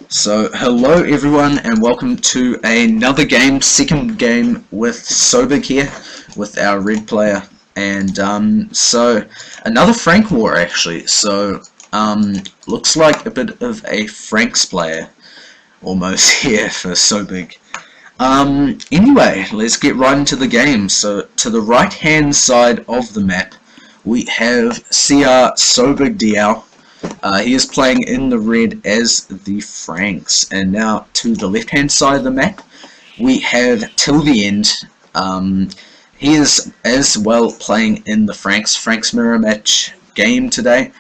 So, hello everyone and welcome to another game, second game with Sobig here, with our red player. And so, another Frank war actually, so looks like a bit of a Franks player, almost here for Sobig. Anyway, let's get right into the game. So, to the right hand side of the map, we have CR SOBIGDIAO. He is playing in the red as the Franks. And now to the left hand side of the map we have tilltheend. He is as well playing in the Franks mirror match game today,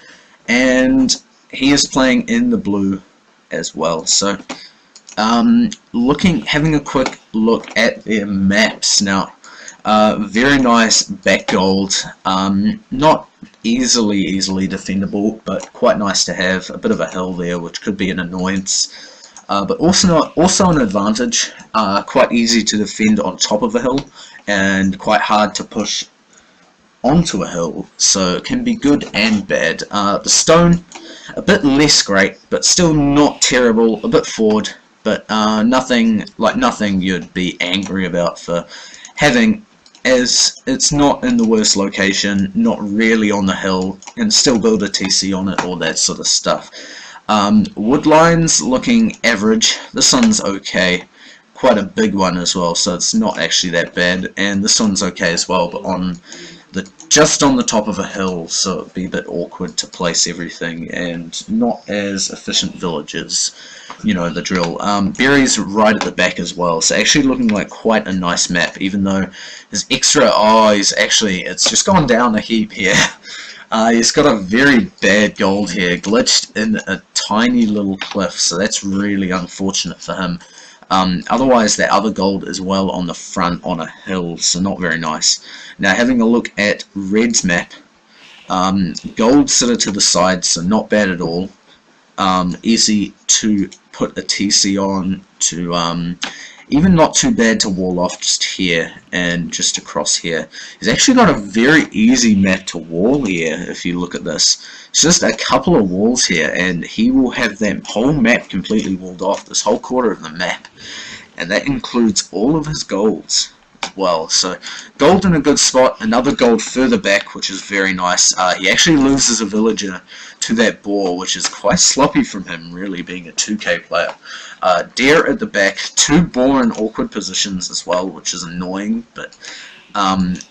and he is playing in the blue as well. So having a quick look at their maps now. Very nice back gold, not easily defendable, but quite nice to have. A bit of a hill there, which could be an annoyance, but also an advantage. Quite easy to defend on top of a hill, and quite hard to push onto a hill, so it can be good and bad. The stone, a bit less great, but still not terrible. A bit forward, but nothing you'd be angry about for having, as it's not in the worst location, not really on the hill, and still build a TC on it, all that sort of stuff. Wood lines looking average. This one's okay, quite a big one as well, so it's not actually that bad. And this one's okay as well, but just on the top of a hill, so it'd be a bit awkward to place everything, and not as efficient villages. You know the drill. Berry's right at the back as well, so actually looking like quite a nice map, even though his extra, it's just gone down a heap here. He's got a very bad gold here, glitched in a tiny little cliff, so that's really unfortunate for him. Otherwise, that other gold is well on the front on a hill, so not very nice. Now, having a look at red's map, gold sort of to the side, so not bad at all. Easy to put a TC on, to even not too bad to wall off just here and just across here. He's actually got a very easy map to wall here. If you look at this, it's just a couple of walls here and he will have that whole map completely walled off, this whole quarter of the map, and that includes all of his golds as well. So gold in a good spot, another gold further back, which is very nice. He actually loses a villager to that boar, which is quite sloppy from him, really, being a 2k player. Deer at the back, two boar in awkward positions as well, which is annoying, but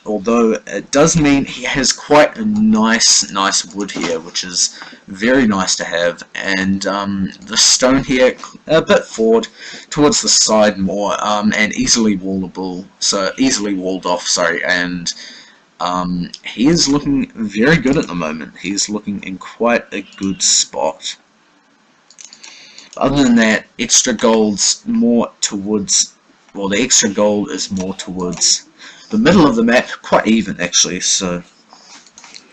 although it does mean he has quite a nice wood here, which is very nice to have. And the stone here a bit forward towards the side more, and easily wallable, so easily walled off, sorry. And he is looking very good at the moment. He's looking in quite a good spot. Other than that, extra gold's more towards, well, the extra gold is more towards the middle of the map, quite even actually, so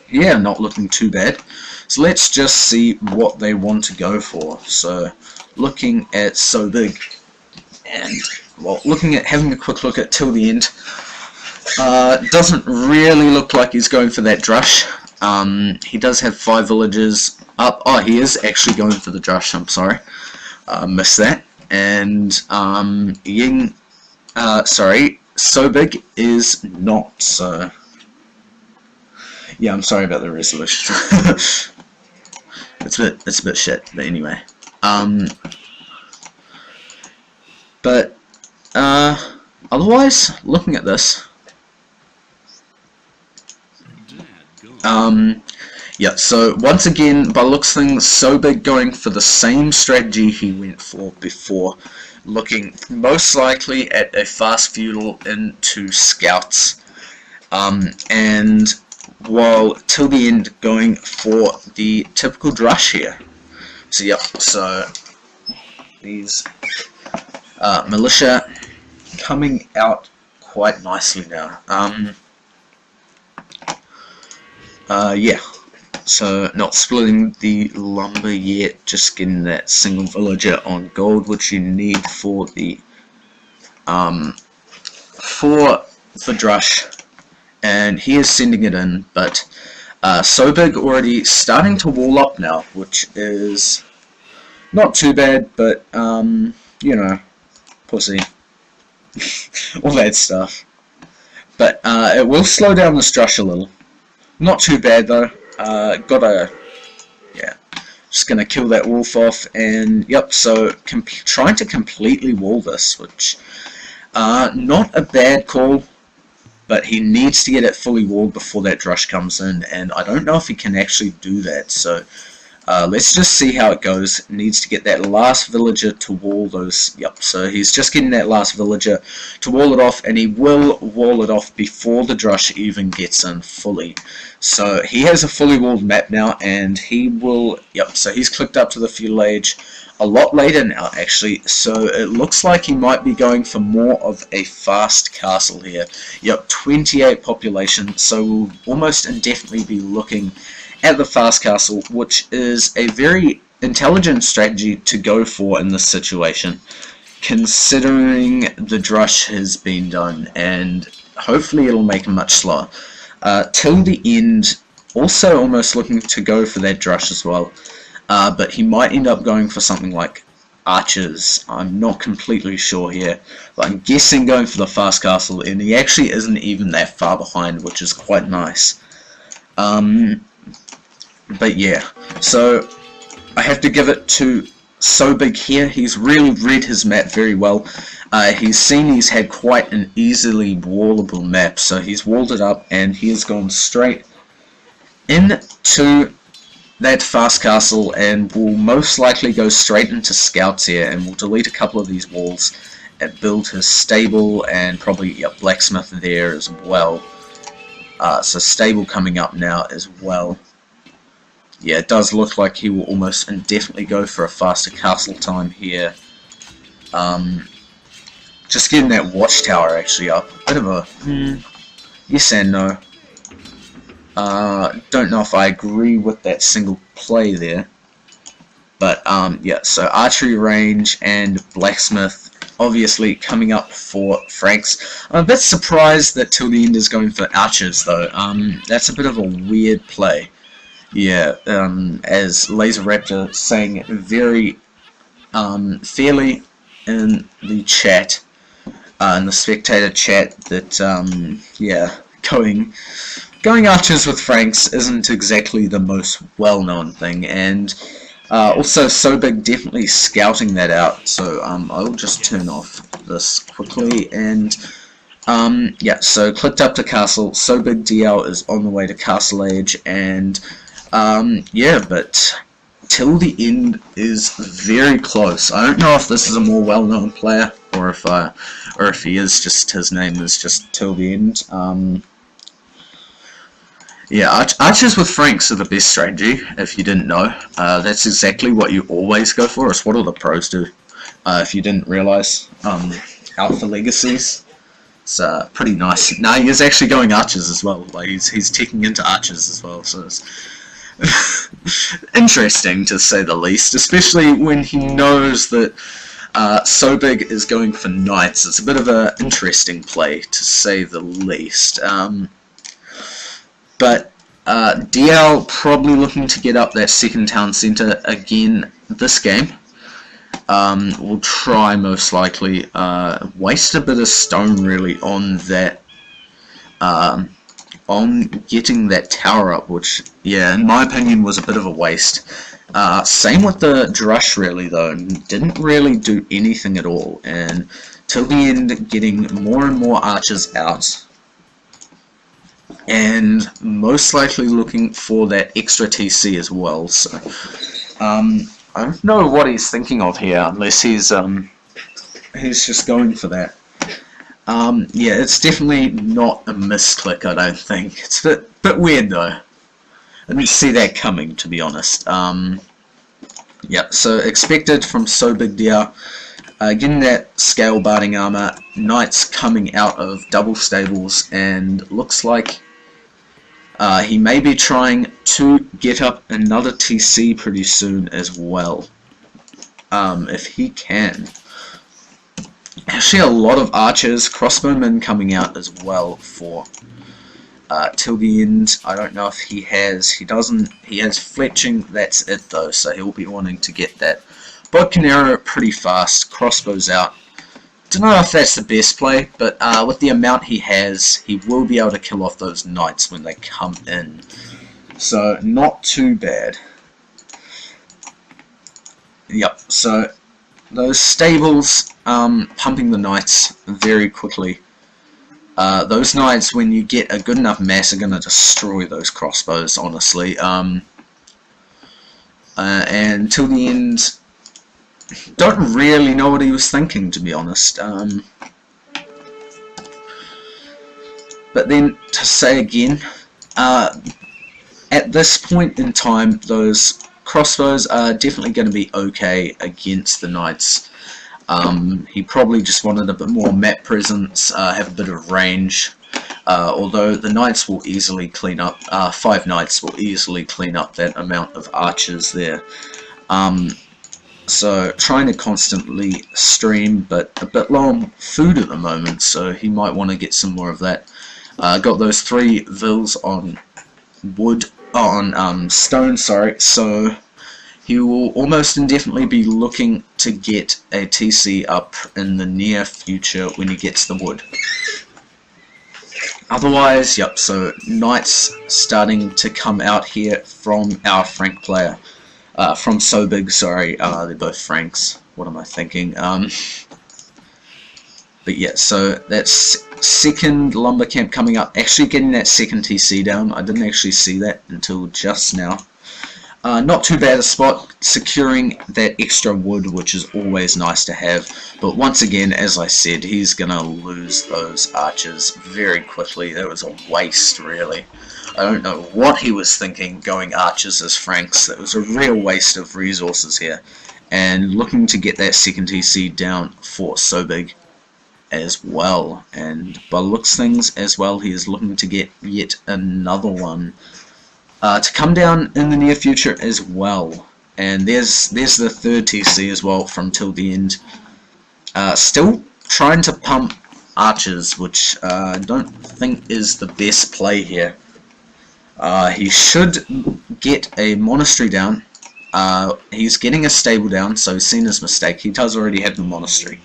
yeah, not looking too bad. So let's just see what they want to go for. So looking at Sobig, and well, having a quick look at tilltheend, doesn't really look like he's going for that drush. He does have 5 villages up. Oh, he is actually going for the drush, I'm sorry, missed that. And Sobig is not, so yeah, I'm sorry about the resolution. it's a bit shit, but anyway. But otherwise, looking at this, yeah, so once again, by looks of things, Sobig going for the same strategy he went for before, looking most likely at a fast feudal into scouts, and while tilltheend going for the typical drush here. So yep, so these militia coming out quite nicely now. Yeah, so not splitting the lumber yet, just getting that single villager on gold, which you need for the for drush, and he is sending it in. But Sobig already starting to wall up now, which is Not too bad, but, you know, pussy. All that stuff. But it will slow down the Strush a little. Not too bad though. Yeah. Just gonna kill that wolf off, and yep. So trying to completely wall this, which not a bad call, but he needs to get it fully walled before that Drush comes in, and I don't know if he can actually do that. So let's just see how it goes. Needs to get that last villager to wall those. Yep, so he's just getting that last villager to wall it off, and he will wall it off before the Drush even gets in fully. So he has a fully walled map now, and he will. Yep, so he's clicked up to the feudal age a lot later now, actually. So it looks like he might be going for more of a fast castle here. Yep, 28 population, so we'll almost indefinitely be looking at the fast castle, which is a very intelligent strategy to go for in this situation, considering the Drush has been done, and hopefully it'll make him much slower. Till the end, also almost looking to go for that Drush as well, but he might end up going for something like archers. I'm not completely sure here, but I'm guessing going for the fast castle, and he actually isn't even that far behind, which is quite nice. But yeah, so I have to give it to SOBIG here. He's really read his map very well. He's seen he's had quite an easily wallable map, so he's walled it up, and he has gone straight into that fast castle, and will most likely go straight into scouts here, and will delete a couple of these walls and build his stable, and probably blacksmith there as well. So stable coming up now as well. Yeah, it does look like he will almost indefinitely go for a faster castle time here. Just getting that watchtower actually up. Bit of a yes and no. Don't know if I agree with that single play there. But yeah, so archery range and blacksmith obviously coming up for Franks. I'm a bit surprised that Till the End is going for archers though. That's a bit of a weird play. Yeah, as Laser Raptor saying very fairly in the chat, in the spectator chat, that yeah, going archers with Franks isn't exactly the most well-known thing, and also SOBIG definitely scouting that out. So I'll just turn off this quickly, and yeah, so clicked up to castle. SOBIGDIAO is on the way to castle age, and yeah, but Till the End is very close. I don't know if this is a more well-known player, or if he is just, his name is just Till the End. Yeah, archers with Franks are the best strategy, if you didn't know. That's exactly what you always go for. It's what all the pros do. If you didn't realise, out for legacies. It's pretty nice. Now he is actually going archers as well. Like he's taking into archers as well. So it's interesting to say the least, especially when he knows that SOBIG is going for knights. It's a bit of an interesting play, to say the least. But DL probably looking to get up that second town centre again this game. We'll try most likely. Waste a bit of stone really on that. On getting that tower up, which, yeah, in my opinion was a bit of a waste. Same with the Drush really though, didn't really do anything at all, and Till the End getting more and more archers out, and most likely looking for that extra TC as well. So I don't know what he's thinking of here, unless he's just going for that. Yeah, it's definitely not a misclick, I don't think. It's a bit weird though. I didn't see that coming, to be honest. Yeah, so expected from SOBIGDIAO. Getting that scale barding armor, knights coming out of double stables, and looks like he may be trying to get up another TC pretty soon as well. If he can. Actually, a lot of archers, crossbowmen coming out as well for Till the End. I don't know if he has. He doesn't. He has fletching. That's it though. So he'll be wanting to get that bow can arrow pretty fast, crossbows out. Don't know if that's the best play, but with the amount he has, he will be able to kill off those knights when they come in. So, not too bad. Yep, so those stables pumping the knights very quickly. Those knights, when you get a good enough mass, are going to destroy those crossbows, honestly. And till the end, don't really know what he was thinking, to be honest. But then, to say again, at this point in time, those crossbows are definitely going to be okay against the knights. He probably just wanted a bit more map presence, have a bit of range. Although the knights will easily clean up, 5 knights will easily clean up that amount of archers there. So trying to constantly stream, but a bit low on food at the moment, so he might want to get some more of that. Got those 3 vills on wood, on stone, sorry, so he will almost indefinitely be looking to get a TC up in the near future when he gets the wood. Otherwise, yep, so knights starting to come out here from our Frank player. From SOBIG, sorry, they're both Franks. What am I thinking? But yeah, so that's second lumber camp coming up. Actually getting that second TC down. I didn't actually see that until just now. Not too bad a spot, securing that extra wood, which is always nice to have. But once again, as I said, he's going to lose those archers very quickly. That was a waste, really. I don't know what he was thinking going archers as Franks. That was a real waste of resources here. And looking to get that second TC down for SOBIG as well. And by looks things as well, he is looking to get yet another one to come down in the near future as well. And there's the third TC as well from Till the End. Still trying to pump archers, which I don't think is the best play here. He should get a monastery down. He's getting a stable down, so he's seen his mistake. He does already have the monastery.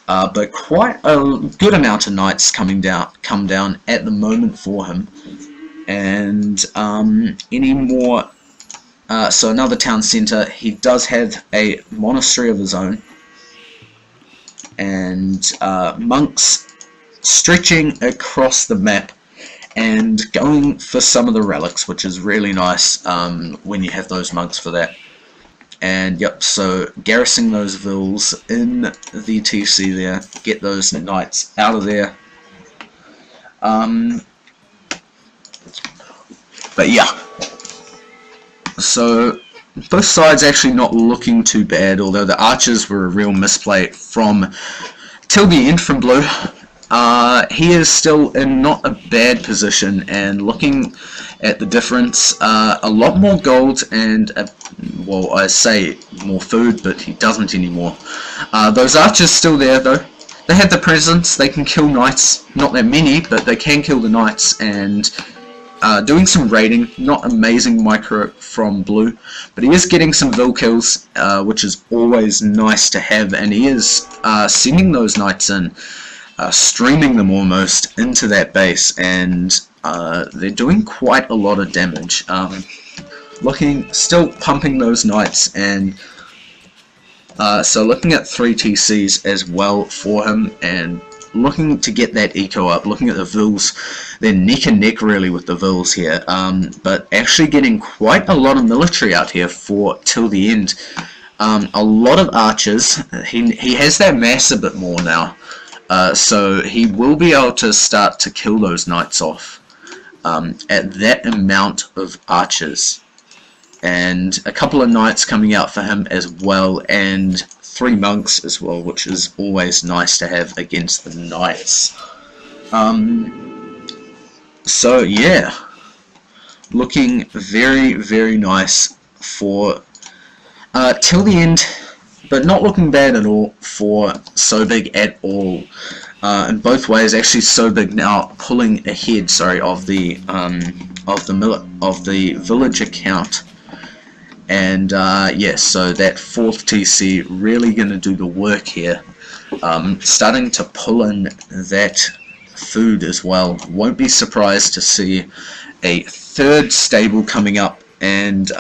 But quite a good amount of knights come down at the moment for him. And any more, so another town centre, he does have a monastery of his own. And monks stretching across the map and going for some of the relics, which is really nice when you have those monks for that. And yep, so garrisoning those vills in the TC there, get those knights out of there. But yeah, so both sides actually not looking too bad, although the archers were a real misplay from Till the End from blue. He is still in not a bad position, and looking at the difference, a lot more gold and, well, I say more food, but he doesn't anymore. Those archers still there though. They have the presence, they can kill knights, not that many, but they can kill the knights, and doing some raiding, not amazing micro from blue, but he is getting some vill kills, which is always nice to have, and he is sending those knights in. Streaming them almost into that base, and they're doing quite a lot of damage. Still pumping those knights, and so looking at 3 TCs as well for him, and looking to get that eco up, looking at the vills. They're neck and neck really with the vills here, but actually getting quite a lot of military out here for Till the End. A lot of archers. He has that mass a bit more now. So he will be able to start to kill those knights off at that amount of archers. And a couple of knights coming out for him as well, and 3 monks as well, which is always nice to have against the knights. So yeah, looking very, very nice for Till the End. But not looking bad at all for SOBIG at all. In both ways, actually, SOBIG now pulling ahead, sorry, of the village account, And yes, so that 4th TC really going to do the work here. Starting to pull in that food as well. Won't be surprised to see a 3rd stable coming up, and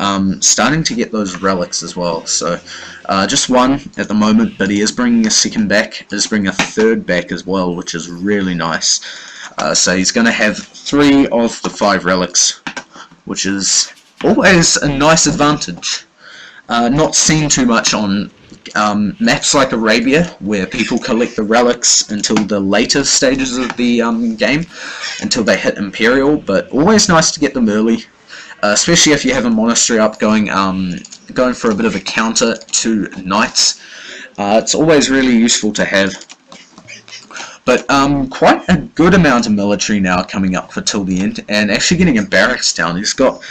starting to get those relics as well. So just 1 at the moment, but he is bringing a 2nd back, is bringing a 3rd back as well, which is really nice. So he's going to have 3 of the 5 relics, which is always a nice advantage. Not seen too much on maps like Arabia, where people collect the relics until the later stages of the game, until they hit Imperial, but always nice to get them early, especially if you have a monastery up going for a bit of a counter to knights. It's always really useful to have. But quite a good amount of military now coming up for Till the End, and actually getting a barracks down. He's got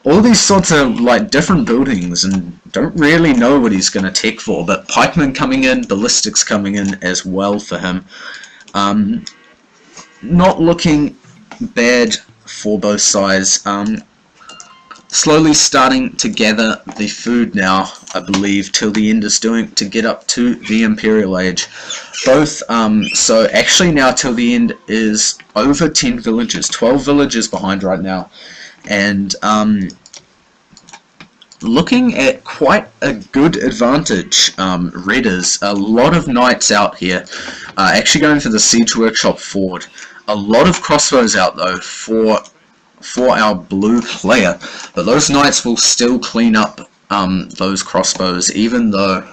all these sorts of like different buildings, and don't really know what he's going to tech for, but pikemen coming in, ballistics coming in as well for him. Not looking bad for both sides. Slowly starting to gather the food now, I believe, Till the End is doing to get up to the Imperial Age. Both, so actually now Till the End is over 10 villages, 12 villages behind right now. And looking at quite a good advantage, Red is. A lot of knights out here, actually going for the Siege Workshop forward. A lot of crossbows out though for our blue player, but those knights will still clean up those crossbows, even though,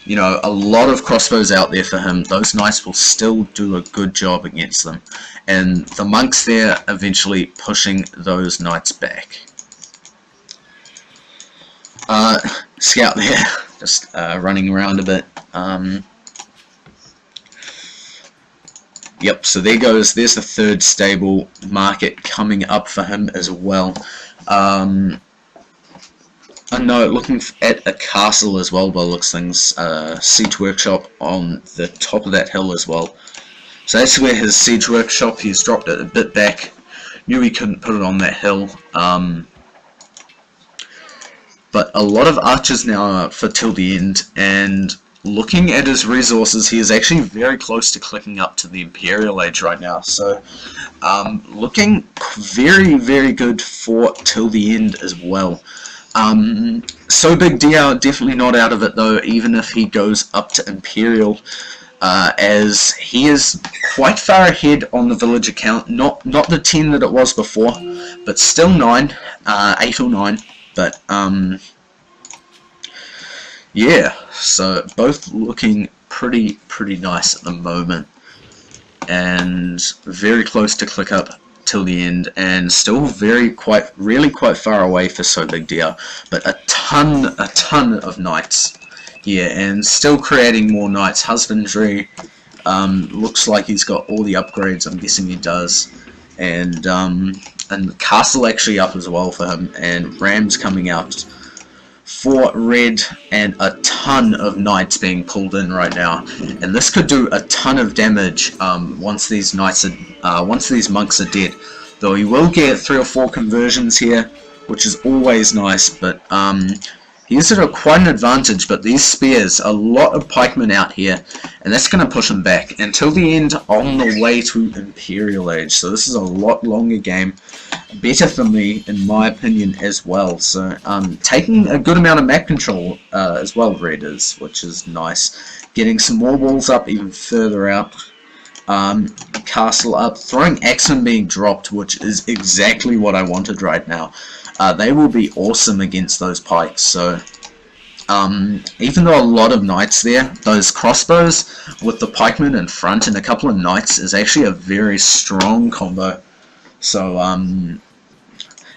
you know, a lot of crossbows out there for him. Those knights will still do a good job against them, and the monks there eventually pushing those knights back. Scout there, just running around a bit. Yep, so there's the 3rd stable market coming up for him as well. I know, looking at a castle as well by the looks of things. Siege Workshop on the top of that hill as well. So that's where his Siege Workshop, he's dropped it a bit back. Knew he couldn't put it on that hill. But a lot of archers now for Till the End, and looking at his resources, he is actually very close to clicking up to the Imperial Age right now. So, looking very, very good for Till the End as well. SOBIGDIAO definitely not out of it though, even if he goes up to Imperial, as he is quite far ahead on the villager count. Not the 10 that it was before, but still 9, 8 or 9. But yeah, so both looking pretty nice at the moment, and very close to click up Till the End, and still really quite far away for SOBIGDIAO, but a ton of knights. Yeah, and still creating more knights. Husbandry, looks like he's got all the upgrades, I'm guessing he does, and the castle actually up as well for him, and rams coming out for Red, and a ton of knights being pulled in right now, and this could do a ton of damage once these monks are dead. Though he will get 3 or 4 conversions here, which is always nice, but he is at quite an advantage. But these spears, a lot of pikemen out here, and that's going to push him back until the end on the way to Imperial Age. So this is a lot longer game, better for me in my opinion as well. So taking a good amount of map control as well, Red is, which is nice. Getting some more walls up even further out. Castle up, throwing axemen being dropped, which is exactly what I wanted right now. They will be awesome against those pikes. So even though a lot of knights there, those crossbows with the pikemen in front and a couple of knights is actually a very strong combo. So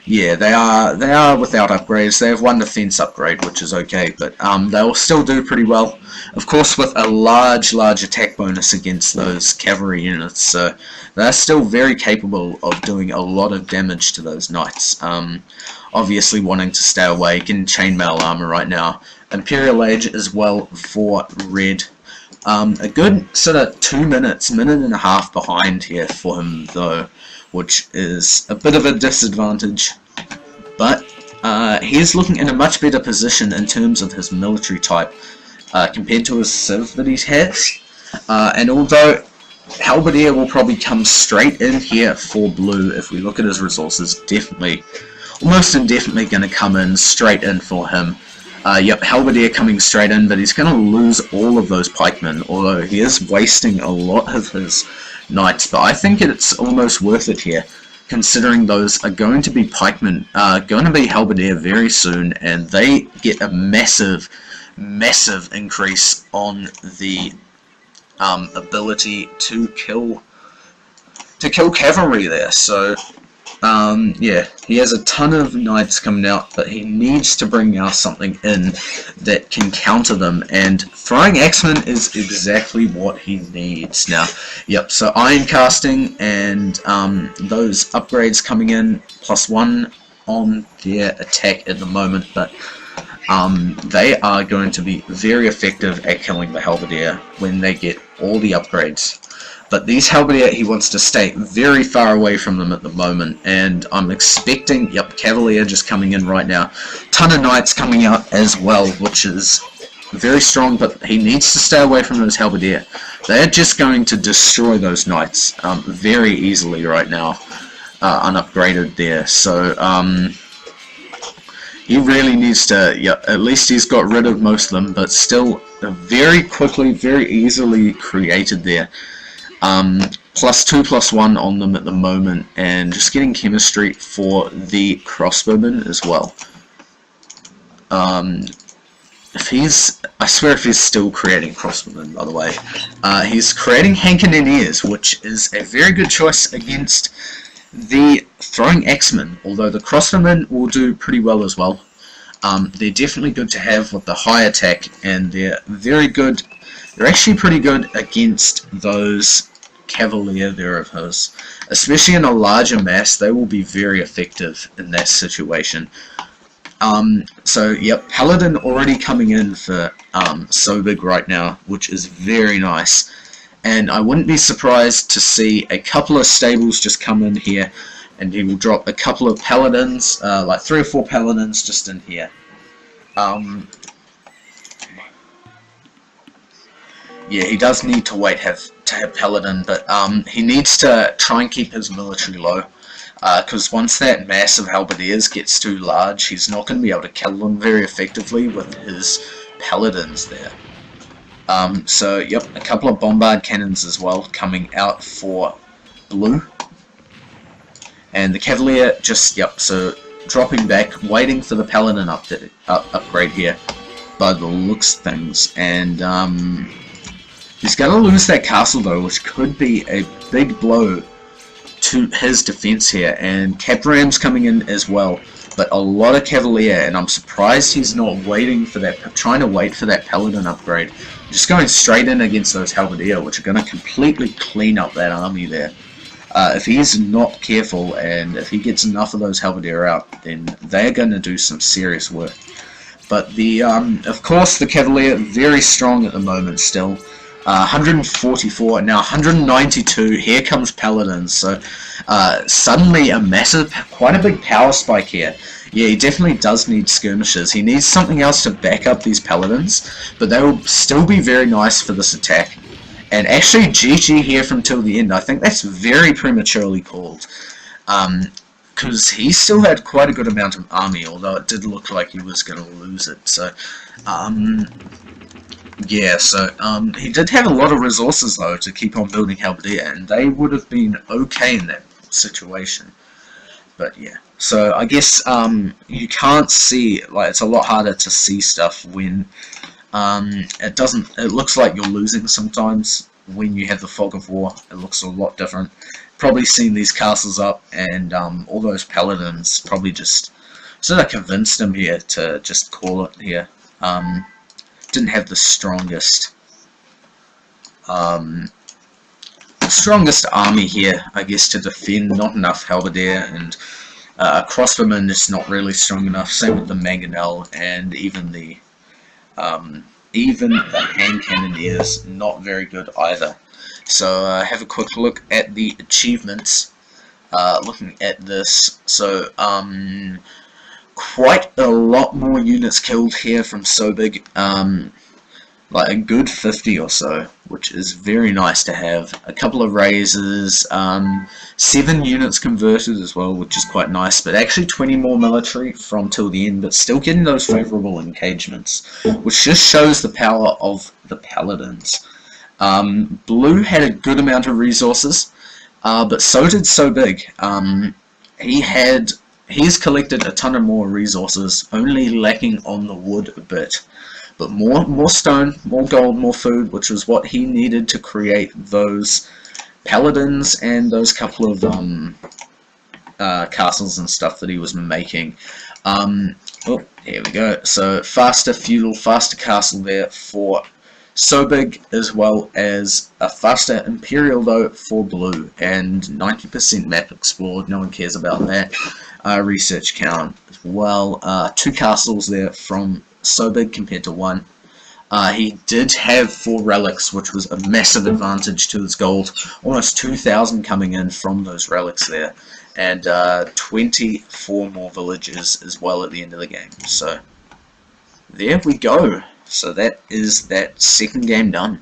yeah, they are without upgrades. They have 1 defense upgrade, which is okay, but they will still do pretty well. Of course, with a large attack bonus against those cavalry units, so they're still very capable of doing a lot of damage to those knights. Obviously wanting to stay awake in chainmail armor right now. Imperial Age as well for Red. A good sort of 2 minutes, minute and a half behind here for him though, which is a bit of a disadvantage. But he is looking in a much better position in terms of his military type compared to his civ that he has. And although Halberdier will probably come straight in here for blue, if we look at his resources, definitely, almost indefinitely going to come in straight in for him. Yep, Halberdier coming straight in, but he's going to lose all of those pikemen, although he is wasting a lot of his knights, but I think it's almost worth it here, considering those are going to be pikemen, going to be Halberdier very soon, and they get a massive increase on the ability to kill cavalry there. So yeah, he has a ton of knights coming out, but he needs to bring out something in that can counter them, and throwing axemen is exactly what he needs now. Yep, so iron casting and those upgrades coming in, +1 on their attack at the moment, but they are going to be very effective at killing the Halberdier when they get all the upgrades. But these Halberdier, he wants to stay very far away from them at the moment, and I'm expecting, yep, Cavalier just coming in right now. Ton of Knights coming out as well, which is very strong, but he needs to stay away from those Halberdier. They're just going to destroy those Knights very easily right now, unupgraded there. So, he really needs to, yeah, at least he's got rid of most of them, but still very quickly, very easily created there. +2/+1 on them at the moment, and just getting chemistry for the crossbowmen as well. I swear if he's still creating crossbowmen, by the way. He's creating Hankaniniers, which is a very good choice against the throwing axemen, although the crossbowmen will do pretty well as well. They're definitely good to have with the high attack, and they're very good. They're actually pretty good against those Cavalier there of his. Especially in a larger mass, they will be very effective in that situation. So, yep, Paladin already coming in for Sobig right now, which is very nice. And I wouldn't be surprised to see a couple of stables just come in here, and he will drop a couple of Paladins, like 3 or 4 Paladins just in here. Yeah, he does need to wait to have Paladin, but he needs to try and keep his military low, because once that mass of Halberdiers gets too large, he's not going to be able to kill them very effectively with his Paladins there. So, yep, a couple of Bombard Cannons as well coming out for blue. And the Cavalier just, yep, so dropping back, waiting for the Paladin upgrade here, by the looks of things. And he's going to lose that castle though, which could be a big blow to his defense here. And Capram's coming in as well, but a lot of Cavalier, and I'm surprised he's not waiting for that, trying to wait for that Paladin upgrade. Just going straight in against those Halberdier, which are going to completely clean up that army there. If he's not careful, and if he gets enough of those Halberdier out, then they're going to do some serious work. But the, of course, the Cavalier very strong at the moment still. 144, now 192, here comes Paladins, so suddenly a massive, quite a big power spike here. Yeah, he definitely does need skirmishes. He needs something else to back up these Paladins, but they will still be very nice for this attack. And actually, GG here from Till the End, I think that's very prematurely called. Because he still had quite a good amount of army, although it did look like he was going to lose it. So, yeah, so he did have a lot of resources, though, to keep on building Halberdier, and they would have been okay in that situation. But, yeah. So, I guess you can't see, like, it's a lot harder to see stuff when it looks like you're losing sometimes when you have the Fog of War. It looks a lot different. Probably seen these castles up, and all those Paladins probably just sort of convinced him here to just call it here. Didn't have the strongest army here, I guess, to defend. Not enough Halberdier, and crossbowmen is not really strong enough. Same with the Mangonel, and even the hand cannoneers, not very good either. So have a quick look at the achievements. Looking at this, so quite a lot more units killed here from Sobig, like a good 50 or so, which is very nice to have. A couple of raises, 7 units converted as well, which is quite nice, but actually 20 more military from till the end, but still getting those favourable engagements, which just shows the power of the paladins. Blue had a good amount of resources, but so did Sobig. He's collected a ton of more resources, only lacking on the wood a bit. But more stone, more gold, more food, which was what he needed to create those paladins and those couple of castles and stuff that he was making. Oh, here we go. So faster feudal, faster castle there for Sobig, as well as a faster imperial though for blue, and 90% map explored. No one cares about that. Research count as well. 2 castles there from Sobig compared to 1. He did have 4 relics, which was a massive advantage to his gold. Almost 2,000 coming in from those relics there, and 24 more villages as well at the end of the game. So there we go. So that is that second game done.